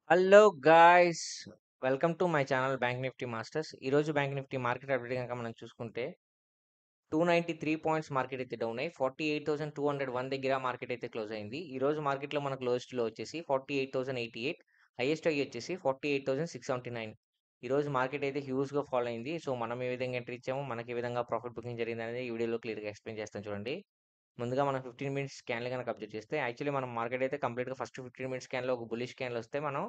Hello guys, welcome to my channel bank Nifty masters. ఈరోజు bank Nifty market update కనుక మనం చూసుకుంటే 293 points market అయితే డౌన్ అయ్యి 48,201 దగ్గర మార్కెట్ అయితే క్లోజ్ అయింది. ఈ రోజు మార్కెట్లో మనకు లోయెస్ట్ లో వచ్చేసి 48,088, హైయెస్ట్ హై వచ్చేసి 48,679. ఈ రోజు మార్కెట్ అయితే హ్యూజ్గా ఫాలో అయింది. సో మనం ఏ విధంగా ఎంట్రీ ఇచ్చాము, మనకి ఏ విధంగా ప్రాఫిట్ బుకింగ్ జరిగింది అనేది ఈ వీడియోలో క్లియర్గా ఎక్స్ప్లెయిన్ చేస్తాను చూడండి. ముందుగా మనం 15 మినిట్స్ స్కాన్లు కనుక అబ్జర్వ్ చేస్తే యాక్చువల్లీ మనం మార్కెట్ అయితే కంప్లీట్గా ఫస్ట్ 15 మినిట్స్ స్కాన్లో ఒక బులిష్ స్కాన్లు వస్తే మనం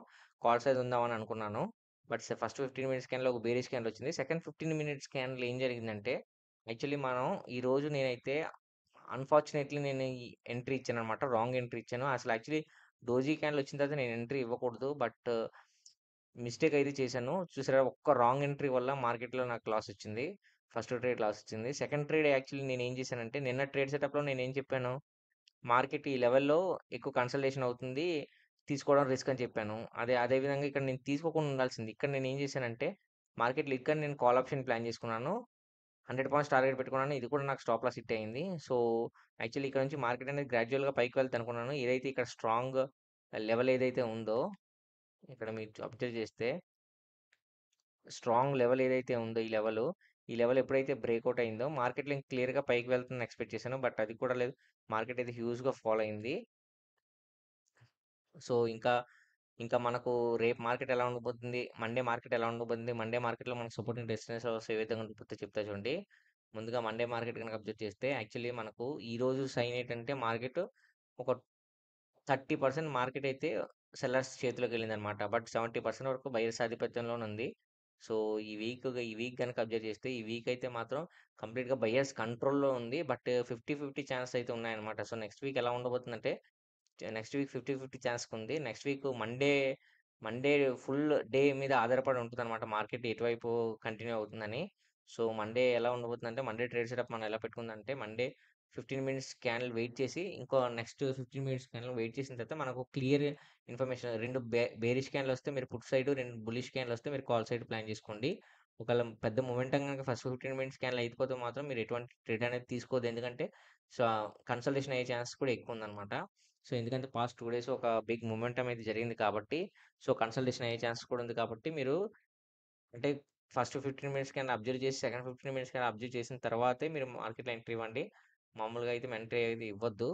కాల్ సైజ్ ఉందామని అనుకున్నాను. బట్ ఫస్ట్ 15 మినిట్స్ స్కాన్లో ఒక బేరీ స్కాన్ వచ్చింది. సెకండ్ 15 మినిట్స్ స్కాన్లో ఏం జరిగిందంటే యాక్చువల్లీ మనం ఈ రోజు నేనైతే అన్ఫార్చునేట్లీ నేను ఈ ఎంట్రీ ఇచ్చాను అనమాట. రాంగ్ ఎంట్రీ ఇచ్చాను. అసలు యాక్చువల్లీ డోజీ క్యాన్లు వచ్చిన తర్వాత నేను ఎంట్రీ ఇవ్వకూడదు. బట్ మిస్టేక్ అయితే చేశాను. చూసారా, ఒక్క రాంగ్ ఎంట్రీ వల్ల మార్కెట్లో నాకు లాస్ వచ్చింది. ఫస్ట్ ట్రేడ్ లాస్ వచ్చింది. సెకండ్ ట్రేడ్ యాక్చువల్లీ నేను ఏం చేశానంటే నిన్న ట్రేడ్ సెటప్లో నేను ఏం చెప్పాను, మార్కెట్ ఈ లెవెల్లో ఎక్కువ కన్సల్టేషన్ అవుతుంది, తీసుకోవడం రిస్క్ అని చెప్పాను. అదే విధంగా ఇక్కడ నేను తీసుకోకుండా ఉండాల్సింది. ఇక్కడ నేను ఏం చేశానంటే మార్కెట్లో ఇక్కడ నేను కాల్ ఆప్షన్ ప్లాన్ చేసుకున్నాను. 100 పాయింట్స్ టార్గెట్ పెట్టుకున్నాను. ఇది కూడా నాకు స్టాప్ లాస్ హిట్ అయింది. సో యాక్చువల్లీ ఇక్కడ నుంచి మార్కెట్ అనేది గ్రాడ్యువల్గా పైకి వెళ్తే అనుకున్నాను. ఏదైతే ఇక్కడ స్ట్రాంగ్ లెవెల్ ఏదైతే ఉందో, ఇక్కడ మీరు అబ్జర్వ్ చేస్తే స్ట్రాంగ్ లెవెల్ ఏదైతే ఉందో ఈ లెవెల్ ఎప్పుడైతే బ్రేక్అవుట్ అయిందో మార్కెట్లో ఇంక క్లియర్గా పైకి వెళ్తుందని ఎక్స్పెక్ట్ చేశాను. బట్ అది కూడా లేదు. మార్కెట్ అయితే హ్యూజ్గా ఫాలో అయింది. సో ఇంకా మనకు రేపు మార్కెట్ ఎలా ఉండబోతుంది, మండే మార్కెట్ ఎలా ఉండబోతుంది, మండే మార్కెట్లో మనకు సపోర్టింగ్ డెస్టినేషన్స్ ఏ విధంగా ఉండిపోతే చెప్తా చూడండి. ముందుగా మండే మార్కెట్ కనుక అబ్జర్వ్ చేస్తే యాక్చువల్లీ మనకు ఈ రోజు సైన్ ఏంటంటే మార్కెట్ ఒక 30% మార్కెట్ అయితే సెల్లర్స్ చేతిలోకి వెళ్ళిందనమాట. బట్ 70% వరకు బయర్స్ ఆధిపత్యంలోనే ఉంది. సో ఈ వీక్ కనుక అబ్జర్వ్ చేస్తే ఈ వీక్ అయితే మాత్రం కంప్లీట్గా బయర్స్ కంట్రోల్లో ఉంది. బట్ 50-50 ఛాన్స్ అయితే ఉన్నాయన్నమాట. సో నెక్స్ట్ వీక్ ఎలా ఉండబోతుందంటే నెక్స్ట్ వీక్ 50-50 ఛాన్స్ ఉంది. Next week Monday full day మీద ఆధారపడి ఉంటుందన్నమాట మార్కెట్ ఎటువైపు కంటిన్యూ అవుతుందని. సో మండే ఎలా ఉండబోతుందంటే మండే ట్రేడ్ సెటప్ మనం ఎలా పెట్టుకుందంటే మండే 15 మినిట్స్ క్యాన్లు వెయిట్ చేసి ఇంకో నెక్స్ట్ 15 మినిట్స్ క్యాన్లు వెయిట్ చేసిన తర్వాత మనకు క్లియర్ ఇన్ఫర్మేషన్, రెండు బేరిష్ క్యాన్లు వస్తే మీరు పుట్ సైడ్, రెండు బులిష్ క్యాన్లు వస్తే మీరు కాల్ సైడ్ ప్లాన్ చేసుకోండి. ఒకవేళ పెద్ద మొమెంటం కనుక ఫస్ట్ 15 మినిట్స్ క్యాన్లు అయిపోతే మాత్రం మీరు ఎటువంటి ట్రేడ్ అనేది తీసుకోవద్దు. ఎందుకంటే సో కన్సల్టేషన్ అయ్యే ఛాన్స్ కూడా ఎక్కువ ఉందన్నమాట. సో ఎందుకంటే పాస్ట్ 2 డేస్ ఒక బిగ్ మొమెంటం అయితే జరిగింది కాబట్టి, సో కన్సల్టేషన్ అయ్యే ఛాన్స్ కూడా ఉంది కాబట్టి మీరు అంటే ఫస్ట్ 15 మినిట్స్ కన్నా అబ్జర్వ్ చేసి సెకండ్ 15 మినిట్స్ కన్నా అబ్జర్వ్ చేసిన తర్వాతే మీరు మార్కెట్లో ఎంట్రీ ఇవ్వండి. మామూలుగా అయితే ఎంట్రీ అయితే ఇవ్వద్దు.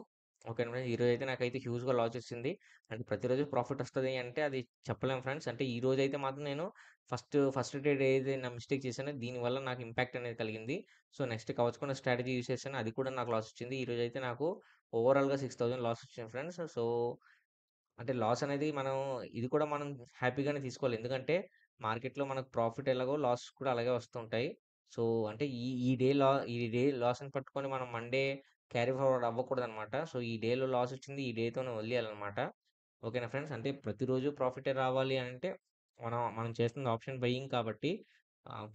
ఓకేనా ఫ్రెండ్స్. ఈరోజు అయితే నాకైతే హ్యూజ్గా లాస్ వచ్చింది. అంటే ప్రతిరోజు ప్రాఫిట్ వస్తుంది అంటే అది చెప్పలేము ఫ్రెండ్స్. అంటే ఈ రోజు అయితే మాత్రం నేను ఫస్ట్ ట్రేడ్ ఏదైతే నా మిస్టేక్ చేశానో దీనివల్ల నాకు ఇంపాక్ట్ అనేది కలిగింది. సో నెక్స్ట్ కవచకుండా స్ట్రాటజీ యూస్ చేశాను, అది కూడా నాకు లాస్ వచ్చింది. ఈ రోజు అయితే నాకు ఓవరాల్గా 6,000 లాస్ వచ్చింది ఫ్రెండ్స్. సో అంటే లాస్ అనేది ఇది కూడా మనం హ్యాపీగానే తీసుకోవాలి. ఎందుకంటే మార్కెట్‌లో మనకు ప్రాఫిట్ ఎలాగో లాస్ కూడా అలాగే వస్తుంటాయి. సో అంటే ఈ డే లాస్‌ని పట్టుకొని మనం మండే క్యారీ ఫార్వర్డ్ అవ్వకూడదనమాట. సో ఈ డేలో లాస్ వచ్చింది, ఈ డేతోనే వదిలేయాలనమాట. ఓకేనా ఫ్రెండ్స్. అంటే ప్రతిరోజు ప్రాఫిటే రావాలి అంటే మనం చేస్తుంది ఆప్షన్ బయింగ్ కాబట్టి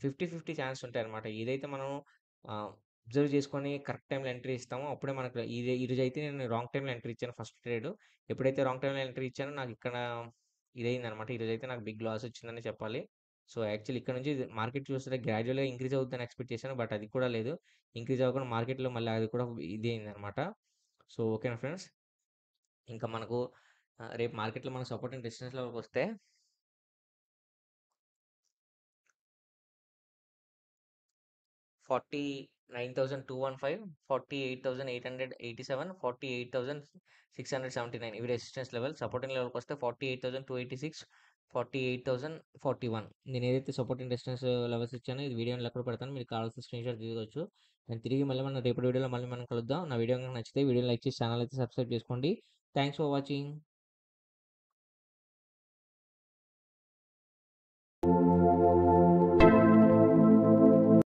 50-50 ఛాన్స్ ఉంటాయన్నమాట. ఏదైతే మనం అబ్జర్వ్ చేసుకొని కరెక్ట్ టైంలో ఎంట్రీ ఇస్తామో అప్పుడే మనకు ఈరోజు అయితే నేను రాంగ్ టైంలో ఎంట్రీ ఇచ్చాను ఫస్ట్ ట్రేడ్. ఎప్పుడైతే రాంగ్ టైంలో ఎంట్రీ ఇచ్చానో నాకు ఇక్కడ ఇదయిందనమాట. ఈరోజైతే నాకు బిగ్ లాస్ వచ్చిందని చెప్పాలి. సో యాక్చువల్లీ ఇక్కడ నుంచి మార్కెట్ చూస్తే గ్రాడ్యువల్‌గా ఇంక్రీజ్ అవుద్దని ఎక్స్‌పెక్ట్ చేశాను. బట్ అది కూడా లేదు. ఇంక్రీజ్ అవ్వకుండా మార్కెట్‌లో మళ్ళీ అది కూడా ఇదయిందనమాట. సో ఓకేనా ఫ్రెండ్స్. ఇంకా మనకు రేపు మార్కెట్‌లో మన సపోర్ట్ అండ్ రెసిస్టెన్స్ లెవెల్‌కొస్తే 49,215, 48,887, 48,679 ఇవి రెసిస్టెన్స్ లెవెల్. సపోర్టింగ్ లెవెల్కి వస్తే 48,286, 48,041. నేను ఏదైతే సపోర్టింగ్ రెసిస్టెన్స్ లెవెల్స్ ఇచ్చానో ఇది వీడియోలో ఎక్కడ పెడతాను, మీకు కావాల్సిన స్క్రీన్ షాట్ తీసుకోవచ్చు. నేను తిరిగి మళ్ళీ మనం రేపటి వీడియోలో మళ్ళీ మనం కలుద్దాం. నా వీడియో కనుక నచ్చితే వీడియో లైక్ చేసి ఛానల్ అయితే సబ్స్క్రైబ్ చేసుకోండి. Thanks for watching.